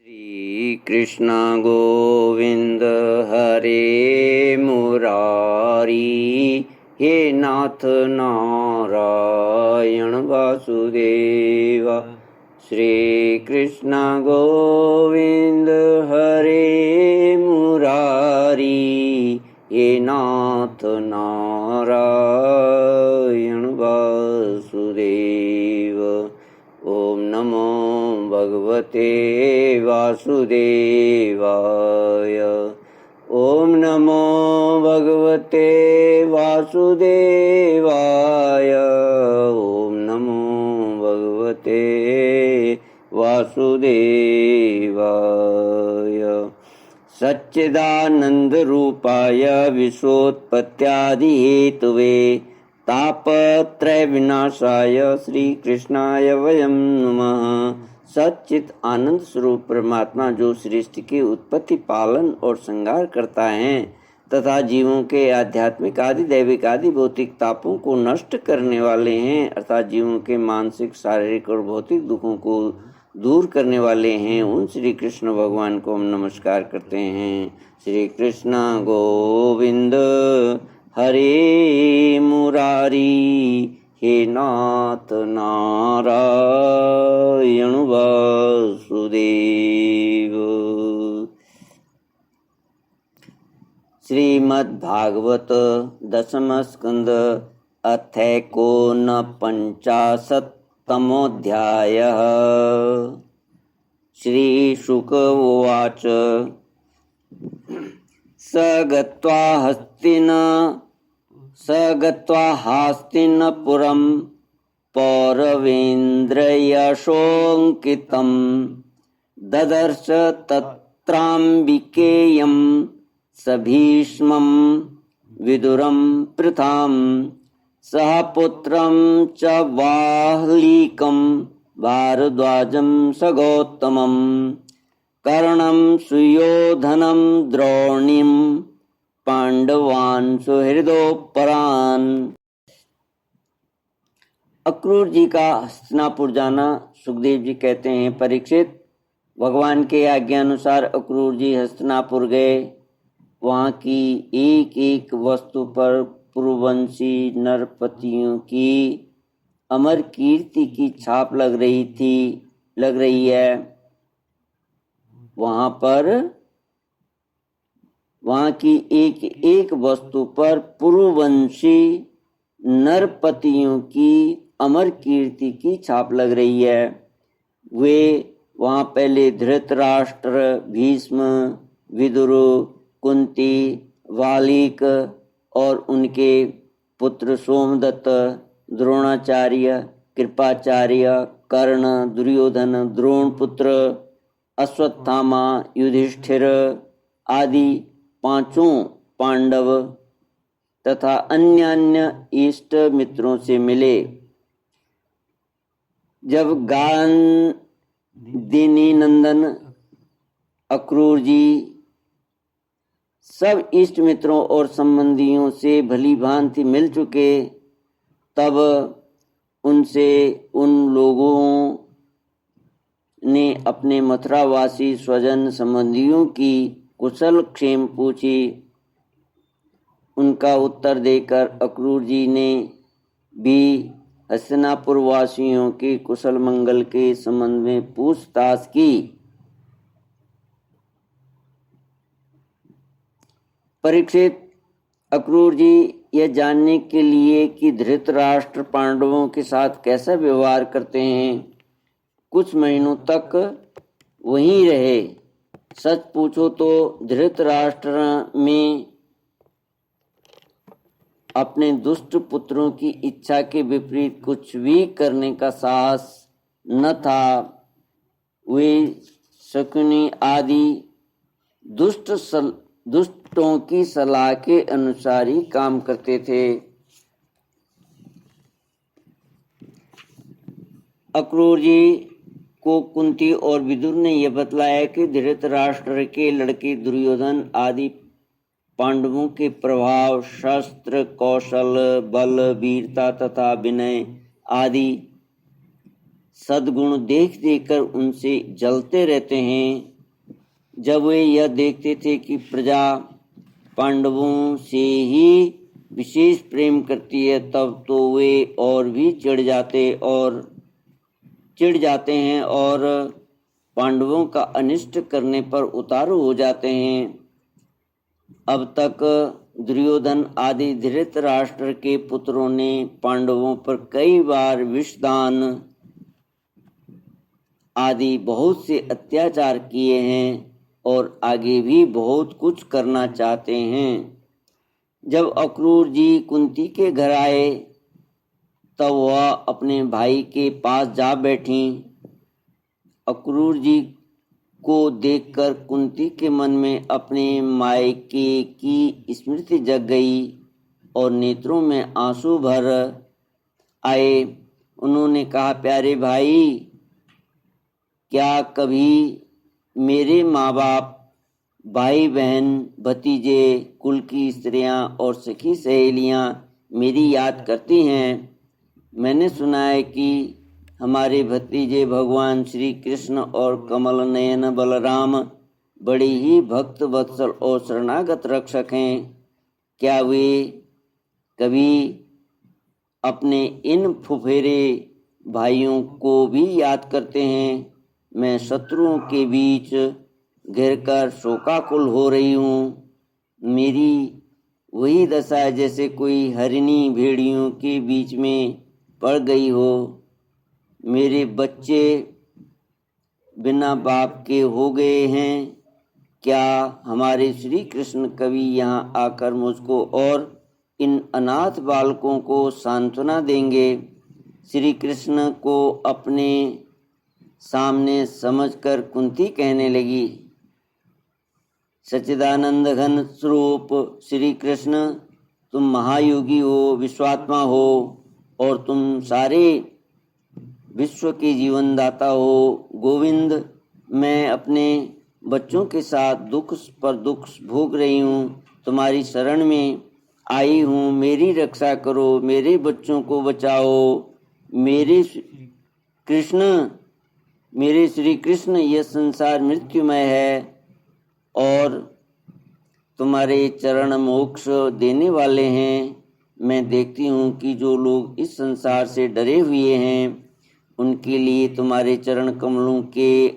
श्री कृष्ण गोविंद हरे मुरारी, हे नाथ नारायण वासुदेव। श्री कृष्ण गोविंद हरे मुरारी, हे नाथ नारायण वासुदेव। ओम नमो भगवते वासुदेवाय। ओम नमो भगवते वासुदेवाय। ओम नमो भगवते वासुदेवाय। सच्चिदानंद रूपाय विश्वोत्पत्त्यादि हेतवे तापत्रय विनाशाय श्री कृष्णाय वयं नमः। सच्चित आनंद स्वरूप परमात्मा जो सृष्टि की उत्पत्ति, पालन और संहार करता है तथा जीवों के आध्यात्मिक आदि दैविक आदि भौतिक तापों को नष्ट करने वाले हैं, अर्थात जीवों के मानसिक शारीरिक और भौतिक दुखों को दूर करने वाले हैं, उन श्री कृष्ण भगवान को हम नमस्कार करते हैं। श्री कृष्ण गोविंद हरे मुरारी, हे नाथ नारायण वासुदेव। श्रीमद्भागवत दशम स्कंद अथैकोनपञ्चाशत्तमोऽध्यायः। श्रीशुक उवाच स गत्वा हस्तिनपुरं पौरवेन्द्रयशोऽङ्कितं ददर्श तत्राम्बिकेयं स भीष्मं विदुरं पृथां सह पुत्रं च बाह्लीकं भारद्वाजं स गौतमं कर्णं सुयोधनं द्रोणीं पांडवान् सुहृदोपरान्। अक्रूर जी का हस्तिनापुर जाना। सुखदेव जी कहते हैं, परीक्षित, भगवान के आज्ञानुसार अक्रूर जी हस्तिनापुर गए। वहाँ की एक एक वस्तु पर पुरुवंशी नरपतियों की अमर कीर्ति की छाप लग रही है। वहाँ की एक एक वस्तु पर पुरुवंशी नरपतियों की अमर कीर्ति की छाप लग रही है। वे वहाँ पहले धृतराष्ट्र, भीष्म, विदुर, कुंती, वालिक और उनके पुत्र सोमदत्त, द्रोणाचार्य, कृपाचार्य, कर्ण, दुर्योधन, द्रोणपुत्र, अश्वत्थामा, युधिष्ठिर आदि पांचों पांडव तथा अन्य इष्ट मित्रों से मिले। जब गांधारी नंदन अक्रूर जी सब इष्ट मित्रों और संबंधियों से भली भांति मिल चुके, तब उनसे उन लोगों ने अपने मथुरावासी स्वजन संबंधियों की कुशल क्षेम पूछी। उनका उत्तर देकर अक्रूर जी ने भी हस्तिनापुर वासियों के कुशल मंगल के संबंध में पूछताछ की। परीक्षित, अक्रूर जी यह जानने के लिए कि धृतराष्ट्र पांडवों के साथ कैसा व्यवहार करते हैं, कुछ महीनों तक वहीं रहे। सच पूछो तो धृतराष्ट्र में अपने दुष्ट पुत्रों की इच्छा के विपरीत कुछ भी करने का साहस न था। वे शकुनी आदि दुष्टों की सलाह के अनुसार ही काम करते थे। अक्रूर जी को कुंती और विदुर ने यह बतलाया कि धृतराष्ट्र के लड़के दुर्योधन आदि पांडवों के प्रभाव, शस्त्र कौशल, बल, वीरता तथा विनय आदि सद्गुण देख देकर उनसे जलते रहते हैं। जब वे यह देखते थे कि प्रजा पांडवों से ही विशेष प्रेम करती है, तब तो वे और भी चिढ़ जाते हैं और पांडवों का अनिष्ट करने पर उतारू हो जाते हैं। अब तक दुर्योधन आदि धृतराष्ट्र के पुत्रों ने पांडवों पर कई बार विषदान आदि बहुत से अत्याचार किए हैं और आगे भी बहुत कुछ करना चाहते हैं। जब अक्रूर जी कुंती के घर आए तब वह अपने भाई के पास जा बैठी। अक्रूर जी को देखकर कुंती के मन में अपने मायके की स्मृति जग गई और नेत्रों में आंसू भर आए। उन्होंने कहा, प्यारे भाई, क्या कभी मेरे माँ बाप, भाई बहन, भतीजे, कुल की स्त्रियां और सखी सहेलियां मेरी याद करती हैं? मैंने सुना है कि हमारे भतीजे भगवान श्री कृष्ण और कमल नयन बलराम बड़े ही भक्त वत्सल और शरणागत रक्षक हैं। क्या वे कभी अपने इन फुफेरे भाइयों को भी याद करते हैं? मैं शत्रुओं के बीच घिरकर शोकाकुल हो रही हूँ। मेरी वही दशा है जैसे कोई हरिणी भेड़ियों के बीच में पड़ गई हो। मेरे बच्चे बिना बाप के हो गए हैं। क्या हमारे श्री कृष्ण कभी यहाँ आकर मुझको और इन अनाथ बालकों को सांत्वना देंगे? श्री कृष्ण को अपने सामने समझकर कुंती कहने लगी, सच्चिदानंद घन स्वरूप श्री कृष्ण, तुम महायोगी हो, विश्वात्मा हो और तुम सारे विश्व के जीवन दाता हो। गोविंद, मैं अपने बच्चों के साथ दुख पर दुख भोग रही हूँ, तुम्हारी शरण में आई हूँ, मेरी रक्षा करो, मेरे बच्चों को बचाओ। मेरे श्री कृष्ण, यह संसार मृत्युमय है और तुम्हारे चरण मोक्ष देने वाले हैं। मैं देखती हूँ कि जो लोग इस संसार से डरे हुए हैं उनके लिए तुम्हारे चरण कमलों के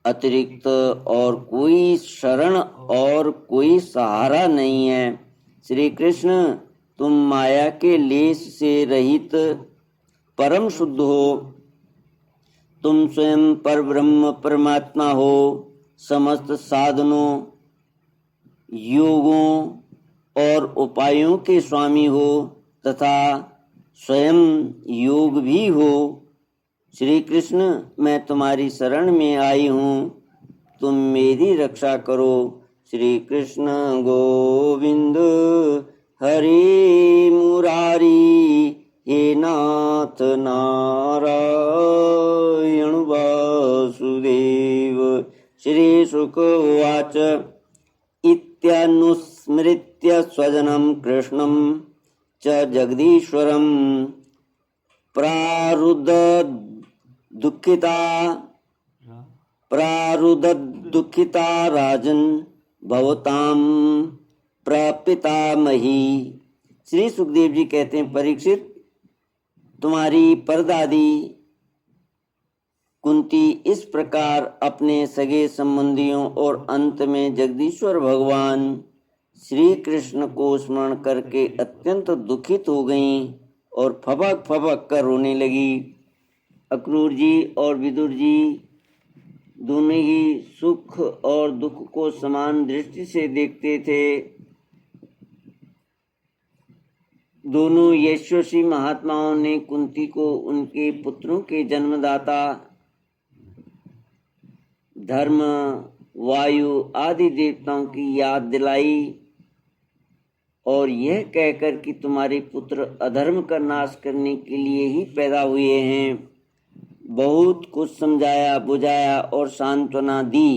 अतिरिक्त और कोई शरण और कोई सहारा नहीं है। श्री कृष्ण, तुम माया के लेस से रहित परम शुद्ध हो। तुम स्वयं परब्रह्म परमात्मा हो। समस्त साधनों, योगों और उपायों के स्वामी हो तथा स्वयं योग भी हो। श्री कृष्ण, मैं तुम्हारी शरण में आई हूँ, तुम मेरी रक्षा करो। श्री कृष्ण गोविंद हरे मुरारी, हे नाथ नारायण वासुदेव। श्री शुक उवाच, इत्यानुस्मृत्य स्वजनं कृष्णं च जगदीश्वरं प्रारुददुःखिता राजन् भवतां प्रपितामही। श्री सुखदेव जी कहते हैं, परीक्षित, तुम्हारी परदादी कुंती इस प्रकार अपने सगे संबंधियों और अंत में जगदीश्वर भगवान श्री कृष्ण को स्मरण करके अत्यंत दुखित हो गईं और फबक फबक कर रोने लगी। अक्रूर जी और विदुर जी दोनों ही सुख और दुख को समान दृष्टि से देखते थे। दोनों यशस्वी महात्माओं ने कुंती को उनके पुत्रों के जन्मदाता धर्म, वायु आदि देवताओं की याद दिलाई और यह कहकर कि तुम्हारे पुत्र अधर्म का नाश करने के लिए ही पैदा हुए हैं, बहुत कुछ समझाया बुझाया और सांत्वना दी।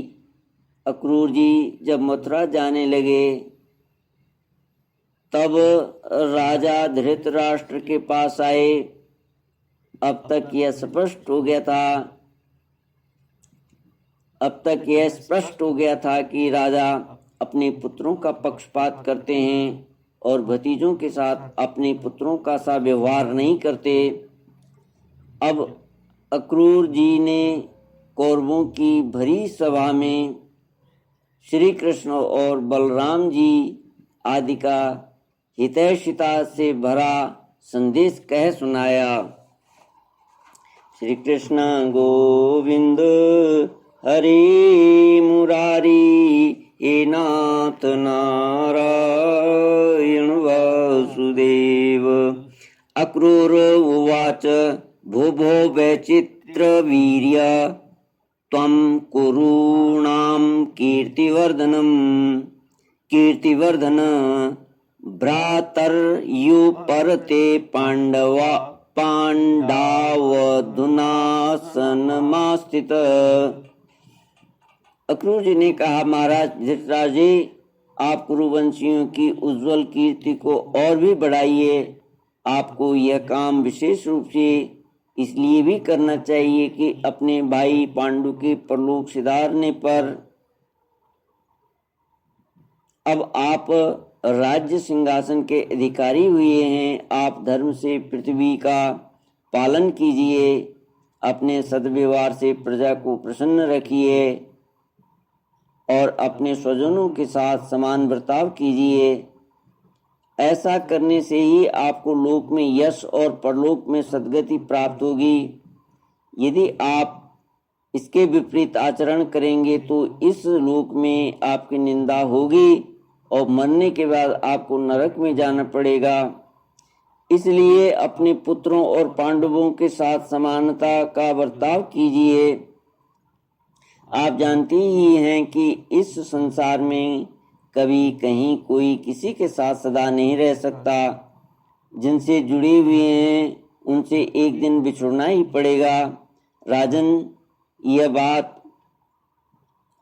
अक्रूर जी जब मथुरा जाने लगे तब राजा धृतराष्ट्र के पास आए। अब तक यह स्पष्ट हो गया था अब तक यह स्पष्ट हो गया था कि राजा अपने पुत्रों का पक्षपात करते हैं और भतीजों के साथ अपने पुत्रों का सा व्यवहार नहीं करते। अब अक्रूर जी ने कौरवों की भरी सभा में श्री कृष्ण और बलराम जी आदि का हितैषिता से भरा संदेश कह सुनाया। श्री कृष्ण गोविंद हरि मुरारी हे नाथ नारायण वासुदेव। अक्रूर उवाच भो भो वैचित्रवीर्य त्वं कुरूणां कीर्तिवर्धन भ्रातर्युपरते पांडवावधुनासनमास्थित। अक्रूर जी ने कहा, महाराज धृतराज जी, आप कुरुवंशियों की उज्जवल कीर्ति को और भी बढ़ाइए। आपको यह काम विशेष रूप से इसलिए भी करना चाहिए कि अपने भाई पांडु के परलोक सिधारने पर अब आप राज्य सिंहासन के अधिकारी हुए हैं। आप धर्म से पृथ्वी का पालन कीजिए, अपने सद्व्यवहार से प्रजा को प्रसन्न रखिए और अपने स्वजनों के साथ समान बर्ताव कीजिए। ऐसा करने से ही आपको लोक में यश और परलोक में सद्गति प्राप्त होगी। यदि आप इसके विपरीत आचरण करेंगे तो इस लोक में आपकी निंदा होगी और मरने के बाद आपको नरक में जाना पड़ेगा। इसलिए अपने पुत्रों और पांडवों के साथ समानता का बर्ताव कीजिए। आप जानती ही हैं कि इस संसार में कभी कहीं कोई किसी के साथ सदा नहीं रह सकता। जिनसे जुड़े हुए हैं उनसे एक दिन बिछुड़ना ही पड़ेगा। राजन, यह बात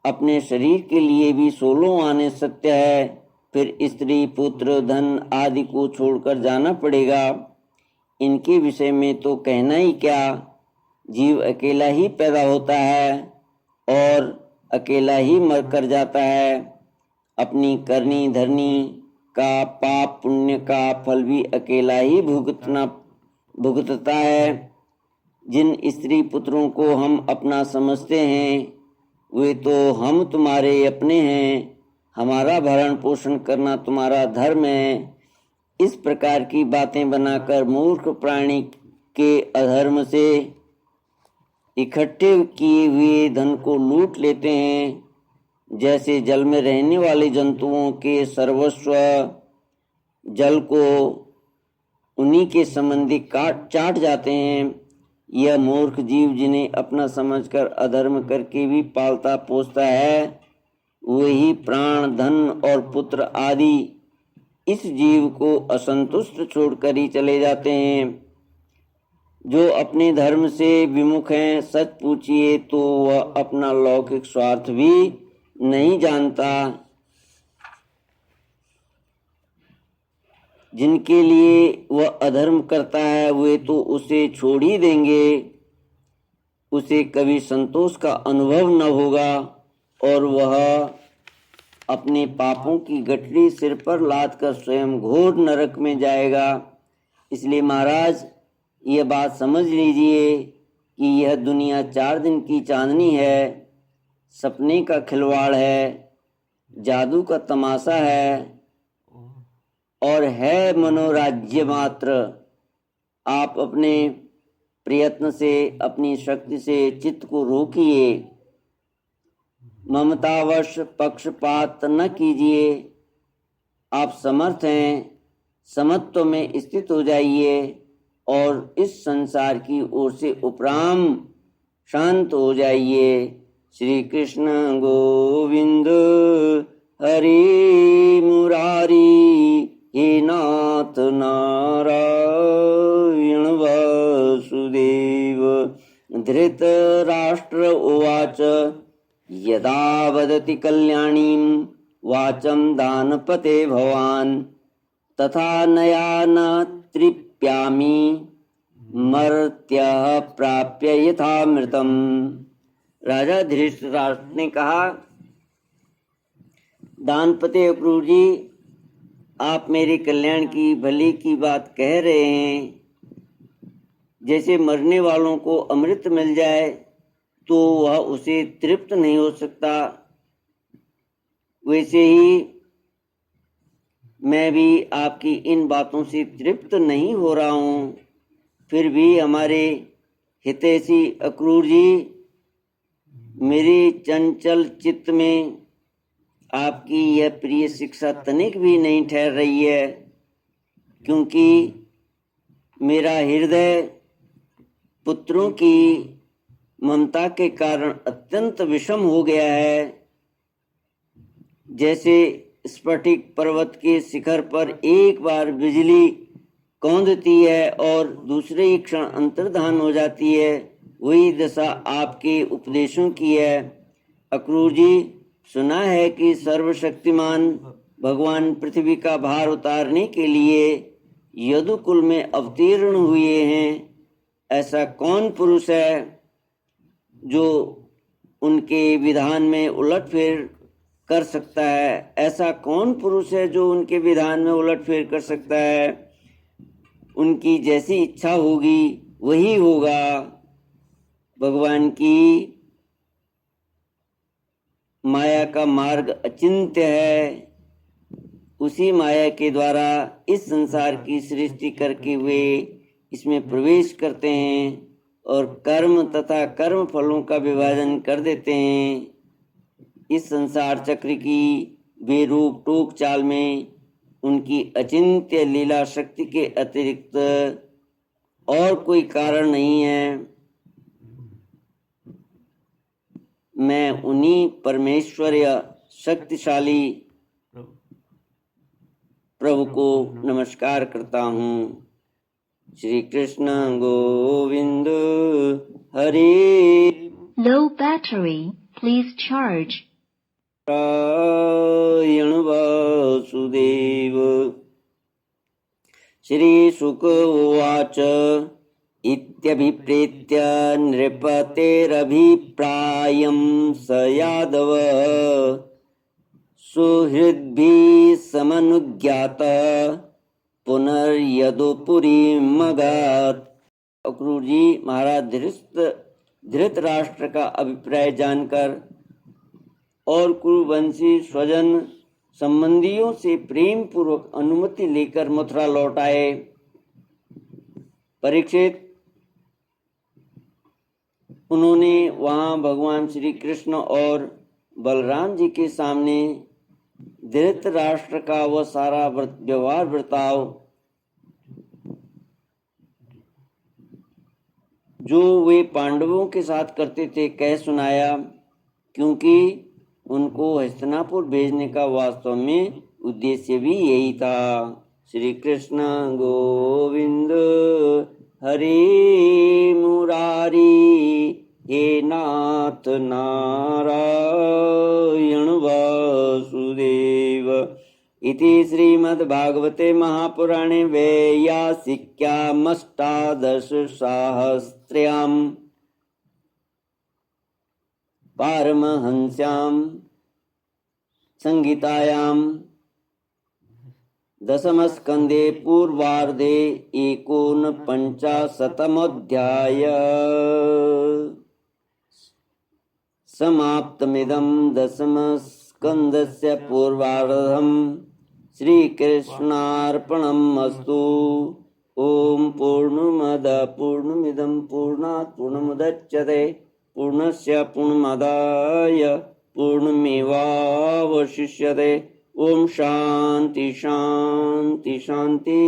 अपने शरीर के लिए भी 16 आने सत्य है। फिर स्त्री, पुत्र, धन आदि को छोड़कर जाना पड़ेगा। इनके विषय में तो कहना ही क्या। जीव अकेला ही पैदा होता है और अकेला ही मर कर जाता है। अपनी करनी धरनी का पाप पुण्य का फल भी अकेला ही भुगतता है। जिन स्त्री पुत्रों को हम अपना समझते हैं वे तो हम तुम्हारे अपने हैं। हमारा भरण पोषण करना तुम्हारा धर्म है। इस प्रकार की बातें बनाकर मूर्ख प्राणी के अधर्म से इकट्ठे किए हुए धन को लूट लेते हैं। जैसे जल में रहने वाले जंतुओं के सर्वस्व जल को उन्हीं के संबंधी चाट जाते हैं। यह मूर्ख जीव जिन्हें अपना समझकर अधर्म करके भी पालता पोसता है, वही प्राण, धन और पुत्र आदि इस जीव को असंतुष्ट छोड़कर ही चले जाते हैं। जो अपने धर्म से विमुख हैं, सच पूछिए तो वह अपना लौकिक स्वार्थ भी नहीं जानता। जिनके लिए वह अधर्म करता है वे तो उसे छोड़ ही देंगे। उसे कभी संतोष का अनुभव न होगा और वह अपने पापों की गठरी सिर पर लादकर स्वयं घोर नरक में जाएगा। इसलिए महाराज, यह बात समझ लीजिए कि यह दुनिया 4 दिन की चांदनी है, सपने का खिलवाड़ है, जादू का तमाशा है और है मनोराज्य मात्र। आप अपने प्रयत्न से, अपनी शक्ति से चित्त को रोकिए। ममतावश पक्षपात न कीजिए। आप समर्थ हैं, समत्व में स्थित हो जाइए और इस संसार की ओर से उपराम शांत हो जाइए। श्री कृष्ण गोविंद हरि मुरारी हे नाथ नारायण वासुदेव। धृतराष्ट्र उवाच यदा वदति कल्याणीं वाचं दानपते भवान् तथा नया न तृप्यामि मर्त्यः प्राप्य यथामृतम्। राजा धृतराष्ट्र ने कहा, दानपते अक्रूर जी, आप मेरे कल्याण की भली की बात कह रहे हैं। जैसे मरने वालों को अमृत मिल जाए तो वह उसे तृप्त नहीं हो सकता, वैसे ही मैं भी आपकी इन बातों से तृप्त नहीं हो रहा हूँ। फिर भी हमारे हितैषी अक्रूर जी, मेरे चंचल चित्त में आपकी यह प्रिय शिक्षा तनिक भी नहीं ठहर रही है, क्योंकि मेरा हृदय पुत्रों की ममता के कारण अत्यंत विषम हो गया है। जैसे स्फटिक पर्वत के शिखर पर एक बार बिजली कौंधती है और दूसरे ही क्षण अंतर्धान हो जाती है, वही दशा आपके उपदेशों की है। अक्रूर जी, सुना है कि सर्वशक्तिमान भगवान पृथ्वी का भार उतारने के लिए यदुकुल में अवतीर्ण हुए हैं। ऐसा कौन पुरुष है जो उनके विधान में उलटफेर कर सकता है? ऐसा कौन पुरुष है जो उनके विधान में उलटफेर कर सकता है? उनकी जैसी इच्छा होगी वही होगा। भगवान की माया का मार्ग अचिंत्य है। उसी माया के द्वारा इस संसार की सृष्टि करके वे इसमें प्रवेश करते हैं और कर्म तथा कर्म फलों का विभाजन कर देते हैं। इस संसार चक्र की बेरूप टोक चाल में उनकी अचिंत्य लीला शक्ति के अतिरिक्त और कोई कारण नहीं है। मैं उन्हीं परमेश्वरीय शक्तिशाली प्रभु को नमस्कार करता हूँ। श्री कृष्ण गोविंद हरे। Low battery, please charge. Narayan Vasudev. Shri शुक उवाच इत्यभिप्रेत्य नृपतेरभिप्रायं स यादव सुहृद्भिः समनुज्ञात पुनर्यदुपुरीमगात्। अक्रूर जी, महाराज धृतराष्ट्र का अभिप्राय जानकर और कुरुवंशी स्वजन संबंधियों से प्रेम पूर्वक अनुमति लेकर मथुरा लौट आए। परीक्षित, उन्होंने वहां भगवान श्री कृष्ण और बलराम जी के सामने धृतराष्ट्र का वह सारा व्यवहार बर्ताव जो वे पांडवों के साथ करते थे कह सुनाया, क्योंकि उनको हस्तिनापुर भेजने का वास्तव में उद्देश्य भी यही था। श्री कृष्ण गोविंद हरे मुरारी हे नाथ नारायण वासुदेव। इति श्रीमद्भागवते महापुराणे वैयासिक्यामष्टादशसाहस्र्यां पारमहंस्यां संहितायां दशमस्कन्धे पूर्वार्धे 49तमोऽध्याय समाप्तमिदं दशमस्कन्धस्य पूर्वार्धम्। श्रीकृष्णार्पणमस्तु। ओम पूर्णमदः पूर्णमिदं पूर्णात् पूर्णमुदच्यते पूर्णस्य पूर्णमादाय पूर्णमेवावशिष्यते। ओम शांति शांति शांति।